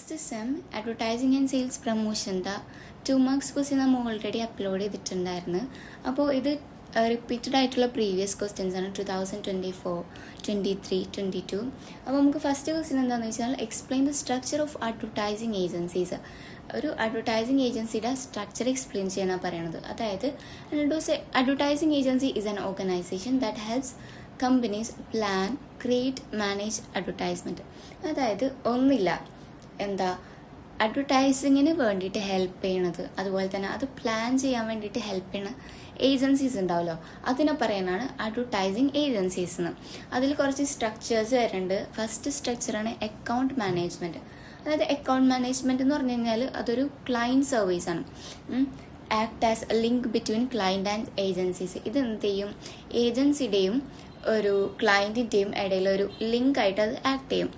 First sem advertising and sales പ്രൊമോഷൻ്റെ 2 marks question നമ്മൾ already upload ചെയ്തിട്ടുണ്ടായിരുന്നു. അപ്പോൾ ഇത് റിപ്പീറ്റഡ് ആയിട്ടുള്ള പ്രീവിയസ് ക്വസ്റ്റ്യൻസ് ആണ് 2024, 23, 22. അപ്പോൾ നമുക്ക് ഫസ്റ്റ് ക്വസ്റ്റ്യൻ എന്താണെന്ന് വെച്ചാൽ explain the structure of advertising agencies. ഒരു അഡ്വർടൈസിങ് ഏജൻസിയുടെ സ്ട്രക്ചർ എക്സ്പ്ലെയിൻ ചെയ്യാനാണ് പറയണത്. അതായത് advertising agency is an organisation that helps companies plan, create, manage advertisement. അതായത് ഒന്നില്ല അഡ്വർടൈസിങ്ങിന് വേണ്ടിയിട്ട് ഹെൽപ്പ് ചെയ്യണത്, അതുപോലെ തന്നെ അത് പ്ലാൻ ചെയ്യാൻ വേണ്ടിയിട്ട് ഹെൽപ്പ് ചെയ്യണ ഏജൻസീസ് ഉണ്ടാവുമല്ലോ, അതിനെ പറയാനാണ് അഡ്വർടൈസിങ് ഏജൻസീസ് എന്ന്. അതിൽ കുറച്ച് സ്ട്രക്ചേഴ്സ് വരുന്നുണ്ട്. ഫസ്റ്റ് സ്ട്രക്ചറാണ് അക്കൗണ്ട് മാനേജ്മെൻറ്റ്. അതായത് അക്കൗണ്ട് മാനേജ്മെൻറ്റ് എന്ന് പറഞ്ഞു കഴിഞ്ഞാൽ അതൊരു ക്ലയൻറ്റ് സർവീസാണ്. Act as a link between client and agencies. ഇത് എന്ത് ചെയ്യും, ഏജൻസിയുടെയും ഒരു ക്ലയൻറ്റിൻ്റെയും ഇടയിലൊരു ലിങ്ക് ആയിട്ട് അത് ആക്ട് ചെയ്യും.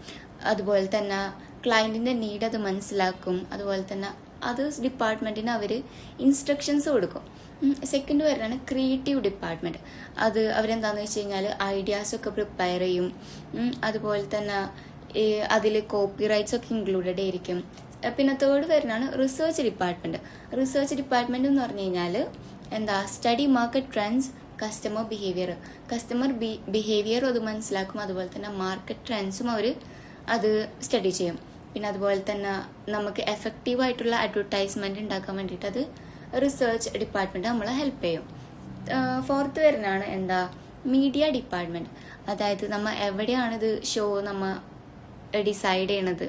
അതുപോലെ തന്നെ ക്ലയൻറ്റിൻ്റെ നീഡ് അത് മനസ്സിലാക്കും. അതുപോലെ തന്നെ അതേഴ്സ് ഡിപ്പാർട്ട്മെൻറ്റിന് അവർ ഇൻസ്ട്രക്ഷൻസ് കൊടുക്കും. സെക്കൻഡ് വരുന്നതാണ് ക്രിയേറ്റീവ് ഡിപ്പാർട്ട്മെൻറ്റ്. അത് അവരെന്താണെന്ന് വെച്ച് കഴിഞ്ഞാൽ ഐഡിയാസൊക്കെ പ്രിപ്പയർ ചെയ്യും. അതുപോലെ തന്നെ അതിൽ കോപ്പി റൈറ്റ്സ് ഒക്കെ ഇൻക്ലൂഡഡ് ആയിരിക്കും. പിന്നെ തേർഡ് വരുന്നതാണ് റിസർച്ച് ഡിപ്പാർട്ട്മെൻറ്റ്. റിസർച്ച് ഡിപ്പാർട്ട്മെൻറ്റ് എന്ന് പറഞ്ഞു കഴിഞ്ഞാൽ സ്റ്റഡി മാർക്കറ്റ് ട്രെൻഡ്സ്, കസ്റ്റമർ ബിഹേവിയറും അത് മനസ്സിലാക്കും. അതുപോലെ തന്നെ മാർക്കറ്റ് ട്രെൻഡ്സും അവർ അത് സ്റ്റഡി ചെയ്യും. പിന്നെ അതുപോലെ തന്നെ നമുക്ക് എഫക്റ്റീവായിട്ടുള്ള അഡ്വർടൈസ്മെൻറ്റ് ഉണ്ടാക്കാൻ വേണ്ടിയിട്ട് അത് റിസർച്ച് ഡിപ്പാർട്ട്മെൻറ്റ് നമ്മളെ ഹെൽപ്പ് ചെയ്യും. ഫോർത്ത് വരുന്നതാണ് മീഡിയ ഡിപ്പാർട്ട്മെൻറ്റ്. അതായത് നമ്മൾ എവിടെയാണിത് ഷോ നമ്മൾ ഡിസൈഡ് ചെയ്യണത്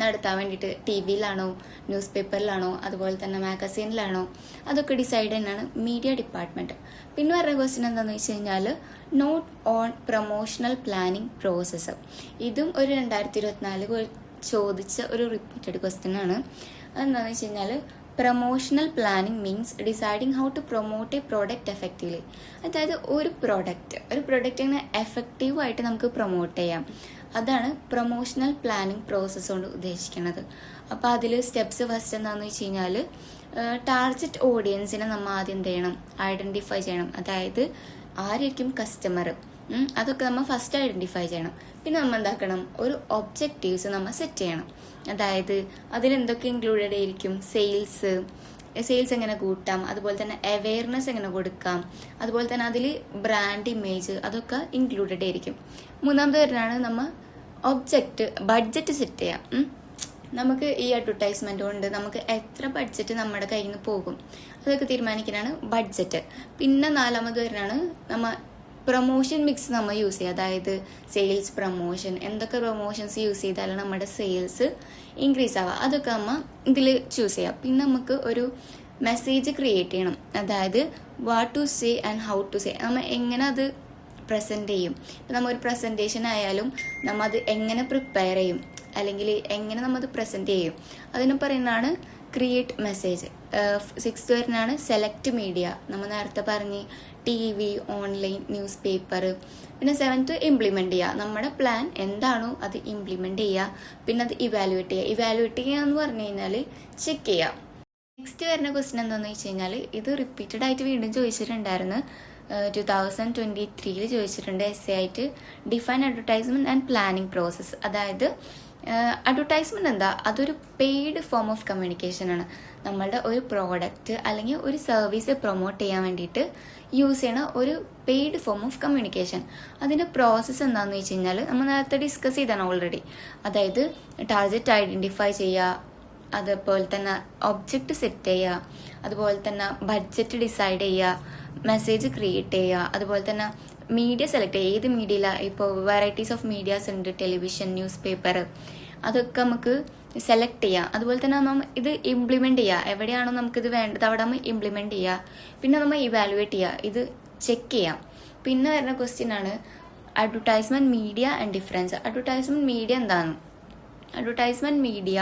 നടത്താൻ വേണ്ടിയിട്ട്, ടി വിയിലാണോ, ന്യൂസ് പേപ്പറിലാണോ, അതുപോലെ തന്നെ മാഗസീനിലാണോ, അതൊക്കെ ഡിസൈഡ് തന്നെയാണ് മീഡിയ ഡിപ്പാർട്ട്മെൻറ്റ്. പിന്നെ പറയുന്ന ക്വസ്റ്റ്യൻ എന്താണെന്ന് വെച്ച് കഴിഞ്ഞാൽ note on promotional planning process. ഇതും ഒരു 2024 ചോദിച്ച ഒരു റിപ്പീറ്റഡ് ക്വസ്റ്റ്യൻ ആണ്. അതെന്താണെന്ന് വെച്ച് കഴിഞ്ഞാൽ promotional planning means deciding how to promote a product effectively. അതായത് ഒരു പ്രൊഡക്റ്റ് ഇങ്ങനെ എഫക്റ്റീവായിട്ട് നമുക്ക് പ്രൊമോട്ട് ചെയ്യാം. അതാണ് പ്രൊമോഷണൽ പ്ലാനിങ് പ്രോസസ്സ് കൊണ്ട് ഉദ്ദേശിക്കുന്നത്. അപ്പോൾ അതിൽ സ്റ്റെപ്സ് ഫസ്റ്റ് എന്താണെന്ന് വെച്ച് കഴിഞ്ഞാൽ ടാർഗറ്റ് ഓഡിയൻസിനെ നമ്മൾ ആദ്യം എന്ത് ചെയ്യണം, ഐഡൻറ്റിഫൈ ചെയ്യണം. അതായത് ആരായിരിക്കും കസ്റ്റമർ, അതൊക്കെ നമ്മൾ ഫസ്റ്റ് ഐഡൻറ്റിഫൈ ചെയ്യണം. പിന്നെ നമ്മൾ എന്താക്കണം, ഒരു ഒബ്ജക്റ്റീവ്സ് നമ്മൾ സെറ്റ് ചെയ്യണം. അതായത് അതിലെന്തൊക്കെ ഇൻക്ലൂഡഡ് ആയിരിക്കും, സെയിൽസ് എങ്ങനെ കൂട്ടാം, അതുപോലെ തന്നെ അവെയർനെസ് എങ്ങനെ കൊടുക്കാം, അതുപോലെ തന്നെ അതിൽ ബ്രാൻഡ് ഇമേജ്, അതൊക്കെ ഇൻക്ലൂഡഡ് ആയിരിക്കും. മൂന്നാമത് വരുന്നതാണ് നമ്മൾ ബഡ്ജറ്റ് സെറ്റ് ചെയ്യാം. നമുക്ക് ഈ അഡ്വർടൈസ്മെൻറ്റ് കൊണ്ട് നമുക്ക് എത്ര ബഡ്ജറ്റ് നമ്മുടെ കയ്യിൽ നിന്ന് പോകും, അതൊക്കെ തീരുമാനിക്കാനാണ് ബഡ്ജറ്റ്. പിന്നെ നാലാമത് വരുന്നതാണ് നമ്മൾ പ്രൊമോഷൻ മിക്സ് നമ്മൾ യൂസ് ചെയ്യുക. അതായത് സെയിൽസ് പ്രൊമോഷൻ, എന്തൊക്കെ പ്രൊമോഷൻസ് യൂസ് ചെയ്താലാണ് നമ്മുടെ സെയിൽസ് ഇൻക്രീസ് ആവുക, അതൊക്കെ നമ്മൾ ഇതിൽ ചൂസ് ചെയ്യാം. പിന്നെ നമുക്ക് ഒരു മെസ്സേജ് ക്രിയേറ്റ് ചെയ്യണം. അതായത് what to say and how to say, നമ്മൾ എങ്ങനെ അത് പ്രസൻറ്റ് ചെയ്യും. ഇപ്പം നമ്മൾ ഒരു പ്രസൻറ്റേഷൻ ആയാലും നമ്മൾ അത് എങ്ങനെ പ്രിപ്പയർ ചെയ്യും, അല്ലെങ്കിൽ എങ്ങനെ നമ്മൾ അത് പ്രസൻറ്റ് ചെയ്യും, അതിന് പറയുന്നതാണ് ക്രിയേറ്റ് മെസ്സേജ്. 6th വരുന്നതാണ് സെലക്ട് മീഡിയ. നമ്മൾ നേരത്തെ പറഞ്ഞ് TV, online, newspaper. പിന്നെ 7th ഇംപ്ലിമെൻറ്റ് ചെയ്യുക. നമ്മുടെ പ്ലാൻ എന്താണോ അത് ഇംപ്ലിമെൻറ്റ് ചെയ്യുക. പിന്നെ അത് ഇവാലുവേറ്റ് ചെയ്യുക എന്ന് പറഞ്ഞു കഴിഞ്ഞാൽ ചെക്ക് ചെയ്യുക. നെക്സ്റ്റ് വരുന്ന ക്വസ്റ്റ്യൻ എന്താണെന്ന് വെച്ച് കഴിഞ്ഞാൽ ഇത് റിപ്പീറ്റഡ് ആയിട്ട് വീണ്ടും ചോദിച്ചിട്ടുണ്ടായിരുന്നു. 2023 ചോദിച്ചിട്ടുണ്ട് എസ്സേ ആയിട്ട്. Define advertisement and planning process. അതായത് അഡ്വർടൈസ്മെൻറ്റ് അതൊരു പെയ്ഡ് ഫോം ഓഫ് കമ്മ്യൂണിക്കേഷൻ ആണ്. നമ്മളുടെ ഒരു പ്രോഡക്റ്റ് അല്ലെങ്കിൽ ഒരു സർവീസ് പ്രൊമോട്ട് ചെയ്യാൻ വേണ്ടിയിട്ട് യൂസ് ചെയ്യണ ഒരു പെയ്ഡ് ഫോം ഓഫ് കമ്മ്യൂണിക്കേഷൻ. അതിൻ്റെ പ്രോസസ്സ് എന്താണെന്ന് വെച്ച് കഴിഞ്ഞാൽ നമ്മൾ നേരത്തെ ഡിസ്കസ് ചെയ്താണ് ഓൾറെഡി. അതായത് ടാർഗറ്റ് ഐഡൻറ്റിഫൈ ചെയ്യുക, അതുപോലെ തന്നെ ഒബ്ജക്റ്റ് സെറ്റ് ചെയ്യുക, അതുപോലെ തന്നെ ബഡ്ജറ്റ് ഡിസൈഡ് ചെയ്യുക, മെസ്സേജ് ക്രിയേറ്റ് ചെയ്യുക, അതുപോലെ തന്നെ മീഡിയ സെലക്ട് ചെയ്യുക. ഏത് മീഡിയയിലാണ്, ഇപ്പോൾ വെറൈറ്റീസ് ഓഫ് മീഡിയാസ് ഉണ്ട്, ടെലിവിഷൻ, ന്യൂസ് പേപ്പർ, അതൊക്കെ നമുക്ക് സെലക്ട് ചെയ്യാം. അതുപോലെ തന്നെ നമ്മൾ ഇത് ഇംപ്ലിമെൻറ്റ് ചെയ്യുക. എവിടെയാണോ നമുക്കിത് വേണ്ടത് അവിടെ നമ്മൾ ഇംപ്ലിമെൻറ്റ് ചെയ്യുക. പിന്നെ നമ്മൾ ഇവാലുവേറ്റ് ചെയ്യുക, ഇത് ചെക്ക് ചെയ്യാം. പിന്നെ വരുന്ന ക്വസ്റ്റ്യൻ ആണ് advertisement media and difference. Advertisement media എന്താണ്? Advertisement media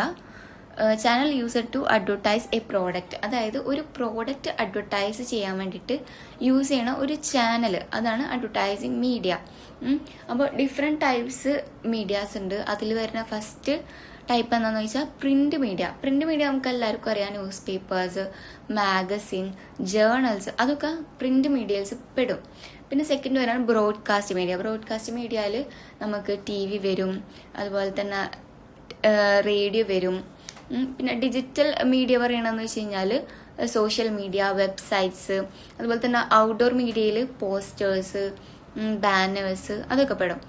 channel used to advertise a product. അതായത് ഒരു പ്രോഡക്റ്റ് അഡ്വർടൈസ് ചെയ്യാൻ വേണ്ടിയിട്ട് യൂസ് ചെയ്യണ ഒരു ചാനൽ, അതാണ് അഡ്വർടൈസിങ് മീഡിയ. അപ്പോൾ ഡിഫറെൻറ്റ് ടൈപ്സ് മീഡിയാസ് ഉണ്ട്. അതിൽ വരുന്ന ഫസ്റ്റ് ടൈപ്പ് എന്താണെന്ന് വെച്ചാൽ പ്രിന്റ് മീഡിയ നമുക്ക് എല്ലാവർക്കും അറിയാം. ന്യൂസ് പേപ്പേഴ്സ്, മാഗസിൻ, ജേർണൽസ്, അതൊക്കെ പ്രിന്റ് മീഡിയൽസ് പെടും. പിന്നെ സെക്കൻഡ് വരാണ് ബ്രോഡ്കാസ്റ്റ് മീഡിയയിൽ നമുക്ക് ടി വി വരും, അതുപോലെ തന്നെ റേഡിയോ വരും. പിന്നെ ഡിജിറ്റൽ മീഡിയ പറയണമെന്ന് വെച്ച് കഴിഞ്ഞാൽ സോഷ്യൽ മീഡിയ, വെബ്സൈറ്റ്സ്, അതുപോലെ തന്നെ ഔട്ട്ഡോർ മീഡിയയിൽ പോസ്റ്റേഴ്സ്, ബാനേഴ്സ് അതൊക്കെ പെടും.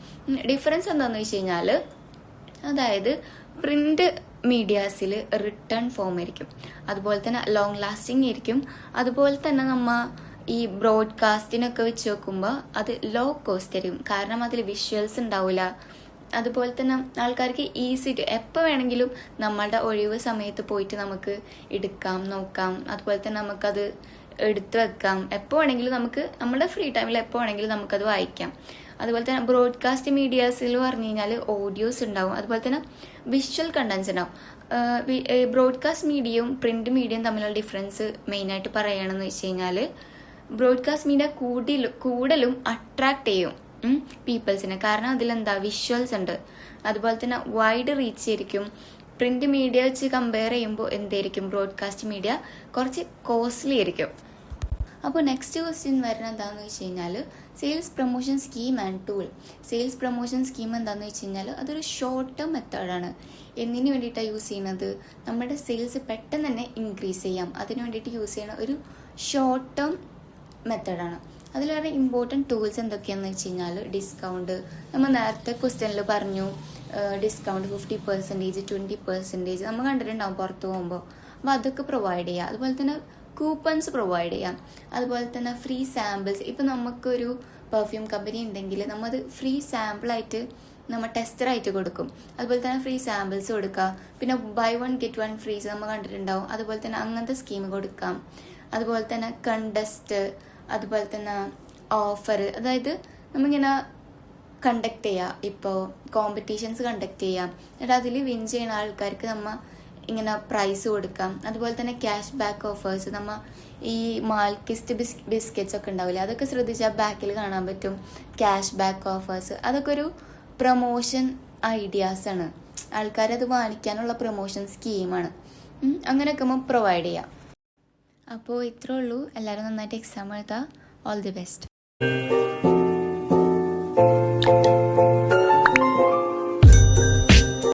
ഡിഫറൻസ് എന്താണെന്ന് വെച്ച് കഴിഞ്ഞാൽ അതായത് പ്രിന്റ് മീഡിയാസിൽ റിട്ടേൺ ഫോം ആയിരിക്കും, അതുപോലെ തന്നെ ലോങ് ലാസ്റ്റിംഗ് ആയിരിക്കും. അതുപോലെ തന്നെ ഈ ബ്രോഡ്കാസ്റ്റിനൊക്കെ വെച്ച് നോക്കുമ്പോൾ അത് ലോ കോസ്റ്റ് ആയിരിക്കും, കാരണം അതിൽ വിഷ്വൽസ് ഉണ്ടാവില്ല. അതുപോലെ തന്നെ ആൾക്കാർക്ക് ഈസി എപ്പോൾ വേണമെങ്കിലും നമ്മളുടെ ഒഴിവ് സമയത്ത് പോയിട്ട് നമുക്ക് എടുക്കാം, നോക്കാം. അതുപോലെ തന്നെ നമുക്കത് എടുത്തു വെക്കാം. എപ്പോൾ വേണമെങ്കിലും നമുക്ക് നമ്മുടെ ഫ്രീ ടൈമിൽ എപ്പോൾ വേണമെങ്കിലും നമുക്കത് വായിക്കാം. അതുപോലെ തന്നെ ബ്രോഡ്കാസ്റ്റ് മീഡിയാസിൽ പറഞ്ഞു കഴിഞ്ഞാൽ ഓഡിയോസ് ഉണ്ടാവും, അതുപോലെ തന്നെ വിഷ്വൽ കണ്ടൻസ് ഉണ്ടാവും. ബ്രോഡ്കാസ്റ്റ് മീഡിയയും പ്രിന്റ് മീഡിയയും തമ്മിലുള്ള ഡിഫറൻസ് മെയിനായിട്ട് പറയുകയാണെന്ന് വെച്ച് കഴിഞ്ഞാൽ ബ്രോഡ്കാസ്റ്റ് മീഡിയ കൂടുതലും അട്രാക്ട് ചെയ്യും പീപ്പിൾസിനെ, കാരണം അതിലെന്താ വിഷ്വൽസ് ഉണ്ട്. അതുപോലെ തന്നെ വൈഡ് റീച്ച് ആയിരിക്കും. പ്രിന്റ് മീഡിയ വെച്ച് കമ്പയർ ചെയ്യുമ്പോൾ എന്തായിരിക്കും ബ്രോഡ്കാസ്റ്റ് മീഡിയ കുറച്ച് കോസ്റ്റ്ലി ആയിരിക്കും. അപ്പോൾ നെക്സ്റ്റ് ക്വസ്റ്റ്യൻ വരുന്നത് എന്താണെന്ന് വെച്ച് കഴിഞ്ഞാൽ sales promotion scheme and tool. Sales promotion scheme എന്താണെന്ന് വെച്ച് കഴിഞ്ഞാൽ അതൊരു ഷോർട്ട് ടേം മെത്തേഡാണ്. എന്തിനു വേണ്ടിയിട്ടാണ് യൂസ് ചെയ്യുന്നത്? നമ്മുടെ സെയിൽസ് പെട്ടെന്ന് തന്നെ ഇൻക്രീസ് ചെയ്യാം, അതിന് വേണ്ടിയിട്ട് യൂസ് ചെയ്യുന്ന ഒരു ഷോർട്ട് ടേം മെത്തേഡാണ്. അതിൽ വേറെ ഇമ്പോർട്ടൻറ്റ് ടൂൾസ് എന്തൊക്കെയാണെന്ന് വെച്ച് കഴിഞ്ഞാൽ ഡിസ്കൗണ്ട്. നമ്മൾ നേരത്തെ ക്വസ്റ്റ്യനിൽ പറഞ്ഞു ഡിസ്കൗണ്ട് 50%, 20% നമ്മൾ കണ്ടിട്ടുണ്ടാവും പുറത്ത് പോകുമ്പോൾ. അപ്പോൾ അതൊക്കെ പ്രൊവൈഡ് ചെയ്യുക. അതുപോലെ തന്നെ കൂപ്പൺസ് പ്രൊവൈഡ് ചെയ്യാം. അതുപോലെ തന്നെ ഫ്രീ സാമ്പിൾസ്. ഇപ്പം നമുക്കൊരു പെർഫ്യൂം കമ്പനി ഉണ്ടെങ്കിൽ നമ്മത് ഫ്രീ സാമ്പിളായിട്ട് നമ്മൾ ടെസ്റ്ററായിട്ട് കൊടുക്കും. അതുപോലെ തന്നെ ഫ്രീ സാമ്പിൾസ് കൊടുക്കുക. പിന്നെ ബൈ 1 get 1 ഫ്രീസ് നമ്മൾ കണ്ടിട്ടുണ്ടാവും. അതുപോലെ തന്നെ അങ്ങനത്തെ സ്കീം കൊടുക്കാം. അതുപോലെ തന്നെ കണ്ടസ്റ്റ്, അതുപോലെ തന്നെ ഓഫർ. അതായത് നമ്മളിങ്ങനെ കണ്ടക്ട് ചെയ്യുക, ഇപ്പോൾ കോമ്പറ്റീഷൻസ് കണ്ടക്ട് ചെയ്യാം, എന്നിട്ട് അതിൽ വിൻ ചെയ്യുന്ന ആൾക്കാർക്ക് നമ്മൾ ഇങ്ങനെ പ്രൈസ് കൊടുക്കാം. അതുപോലെ തന്നെ ക്യാഷ് ബാക്ക് ഓഫേഴ്സ്. നമ്മൾ ഈ മാൽക്കിസ്റ്റ് ബിസ്ക്കറ്റ്സ് ഒക്കെ ഉണ്ടാവില്ലേ, അതൊക്കെ ശ്രദ്ധിച്ചാൽ ബാക്കിൽ കാണാൻ പറ്റും ക്യാഷ് ബാക്ക് ഓഫേഴ്സ്. അതൊക്കെ ഒരു പ്രൊമോഷൻ ഐഡിയാസാണ്, ആൾക്കാരത് വാങ്ങിക്കാനുള്ള പ്രൊമോഷൻ സ്കീമാണ്. അങ്ങനെയൊക്കെ നമ്മൾ പ്രൊവൈഡ് ചെയ്യാം. അപ്പോൾ ഇത്രേ ഉള്ളൂ. എല്ലാവരും നന്നായിട്ട് എക്സാം എഴുതാം. All the best.